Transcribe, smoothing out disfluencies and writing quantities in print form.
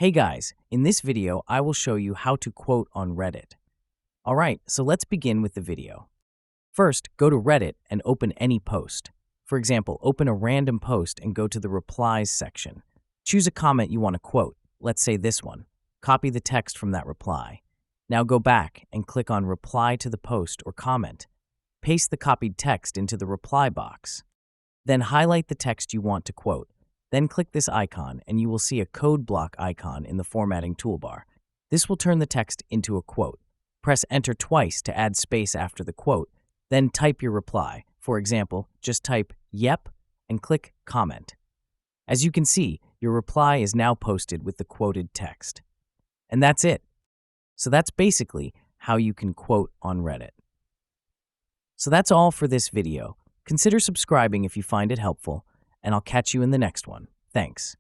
Hey guys, in this video, I will show you how to quote on Reddit. Alright, so let's begin with the video. First, go to Reddit and open any post. For example, open a random post and go to the replies section. Choose a comment you want to quote, let's say this one. Copy the text from that reply. Now go back and click on reply to the post or comment. Paste the copied text into the reply box. Then highlight the text you want to quote. Then click this icon and you will see a code block icon in the formatting toolbar. This will turn the text into a quote. Press enter twice to add space after the quote, then type your reply. For example, just type yep and click comment. As you can see, your reply is now posted with the quoted text. And that's it. So that's basically how you can quote on Reddit. So that's all for this video. Consider subscribing if you find it helpful, and I'll catch you in the next one. Thanks.